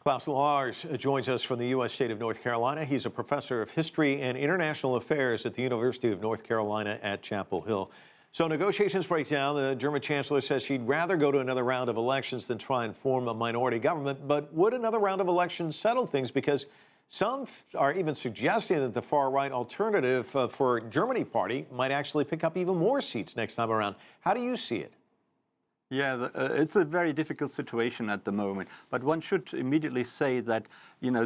KLAUS LARRES joins us from the U.S. state of North Carolina. He's a professor of history and international affairs at the University of North Carolina at Chapel Hill. So negotiations break down. The German chancellor says she'd rather go to another round of elections than try and form a minority government. But would another round of elections settle things? Because some are even suggesting that the far-right alternative for Germany party might actually pick up even more seats next time around. How do you see it? Yeah, it's a very difficult situation at the moment. But one should immediately say that,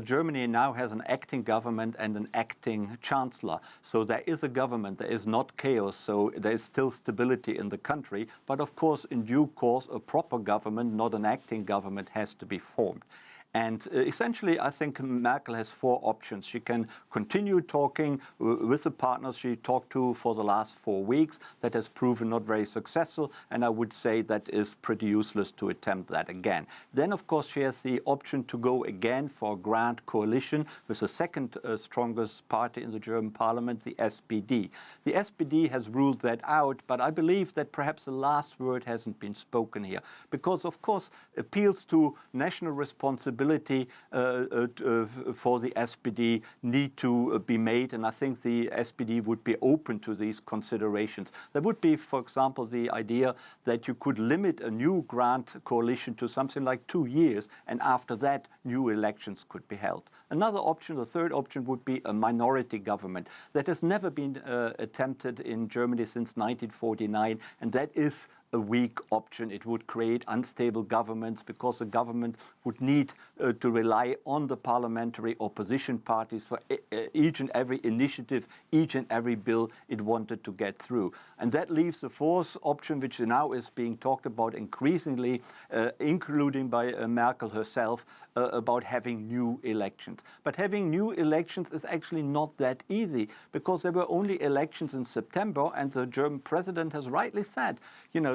Germany now has an acting government and an acting chancellor. So there is a government, there is not chaos, so there is still stability in the country. But of course, in due course, a proper government, not an acting government, has to be formed. And essentially, I think Merkel has four options. She can continue talking with the partners she talked to for the last 4 weeks. That has proven not very successful, and I would say that is pretty useless to attempt that again. Then, of course, she has the option to go again for a grand coalition with the second strongest party in the German parliament, the SPD. The SPD has ruled that out, but I believe that perhaps the last word hasn't been spoken here, because, of course, appeals to national responsibility for the SPD need to be made, and I think the SPD would be open to these considerations. There would be, for example, the idea that you could limit a new grand coalition to something like 2 years, and after that, new elections could be held. Another option, the third option, would be a minority government. That has never been attempted in Germany since 1949, and that is a weak option. It would create unstable governments because the government would need to rely on the parliamentary opposition parties for each and every initiative, each and every bill it wanted to get through. And that leaves the fourth option, which now is being talked about increasingly, including by Merkel herself, about having new elections. But having new elections is actually not that easy, because there were only elections in September, and the German president has rightly said,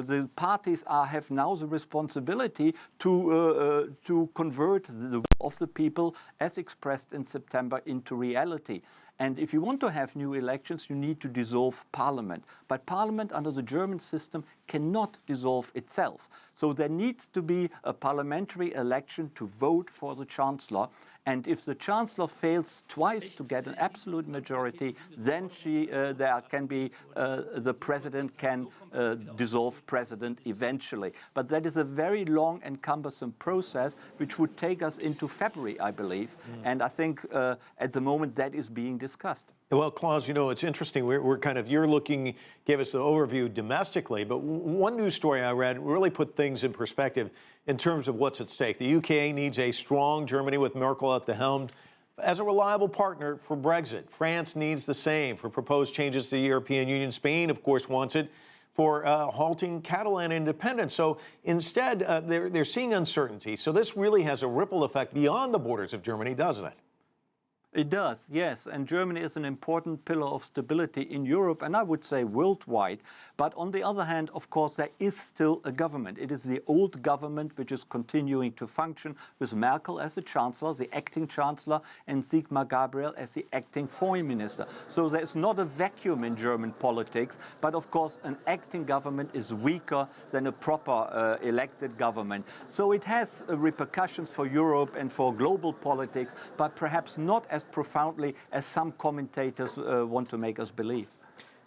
the parties have now the responsibility to convert the will of the people as expressed in September into reality. And if you want to have new elections, you need to dissolve parliament. But parliament under the German system cannot dissolve itself. So there needs to be a parliamentary election to vote for the chancellor. And if the chancellor fails twice to get an absolute majority, then the president can dissolve president eventually. But that is a very long and cumbersome process, which would take us into February, I believe. And I think at the moment that is being discussed. Well, KLAUS, it's interesting. Gave us the overview domestically, but one news story I read really put things in perspective in terms of what's at stake. The UK needs a strong Germany with Merkel at the helm as a reliable partner for Brexit. France needs the same for proposed changes to the European Union. Spain, of course, wants it for halting Catalan independence. So instead, they're seeing uncertainty. So this really has a ripple effect beyond the borders of Germany, doesn't it? It does, yes, and Germany is an important pillar of stability in Europe, and I would say worldwide. But on the other hand, of course, there is still a government. It is the old government which is continuing to function, with Merkel as the chancellor, the acting chancellor, and Sigmar Gabriel as the acting foreign minister. So there is not a vacuum in German politics, but of course an acting government is weaker than a proper elected government. So it has repercussions for Europe and for global politics, but perhaps not as profoundly as some commentators want to make us believe.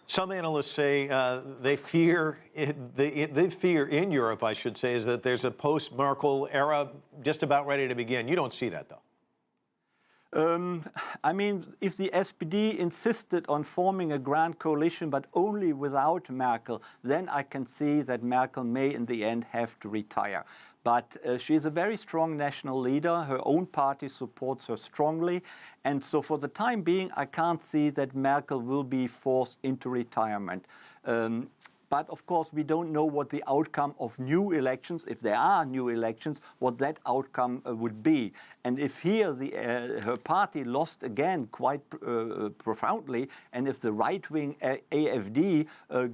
Some analysts say they fear in Europe, I should say, is that there's a post-Merkel era just about ready to begin. You don't see that, though. I mean, if the SPD insisted on forming a grand coalition, but only without Merkel, then I can see that Merkel may in the end have to retire. But she is a very strong national leader. Her own party supports her strongly. And so for the time being, I can't see that Merkel will be forced into retirement. But of course, we don't know what the outcome of new elections, if there are new elections, what that outcome would be. And if here her party lost again quite profoundly, and if the right-wing AfD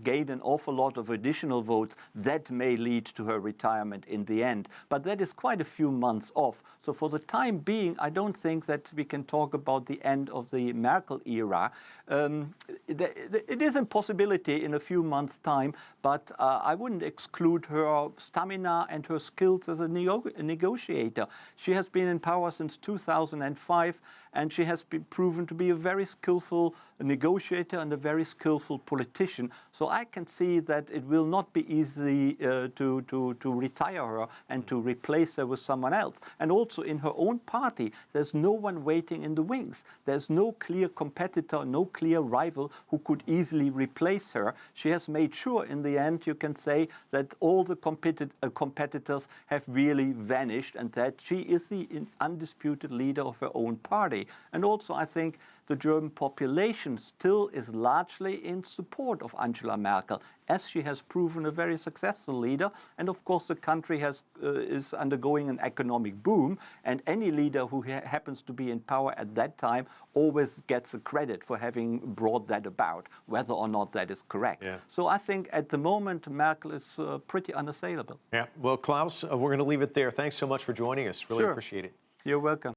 gained an awful lot of additional votes, that may lead to her retirement in the end. But that is quite a few months off. So for the time being, I don't think that we can talk about the end of the Merkel era. It is a possibility in a few months' time time, but I wouldn't exclude her stamina and her skills as a negotiator. She has been in power since 2005, and she has been proven to be a very skillful negotiator and a very skillful politician. So I can see that it will not be easy to retire her and to replace her with someone else. And also in her own party, there's no one waiting in the wings. There's no clear competitor, no clear rival who could easily replace her. She has made sure in the end, you can say, that all the competitors have really vanished and that she is the undisputed leader of her own party. And also, I think the German population still is largely in support of Angela Merkel, as she has proven a very successful leader. And of course, the country is undergoing an economic boom, and any leader who happens to be in power at that time always gets the credit for having brought that about, whether or not that is correct. Yeah. So I think at the moment, Merkel is pretty unassailable. Yeah. Well, Klaus, we're going to leave it there. Thanks so much for joining us. Really Sure. appreciate it. You're welcome.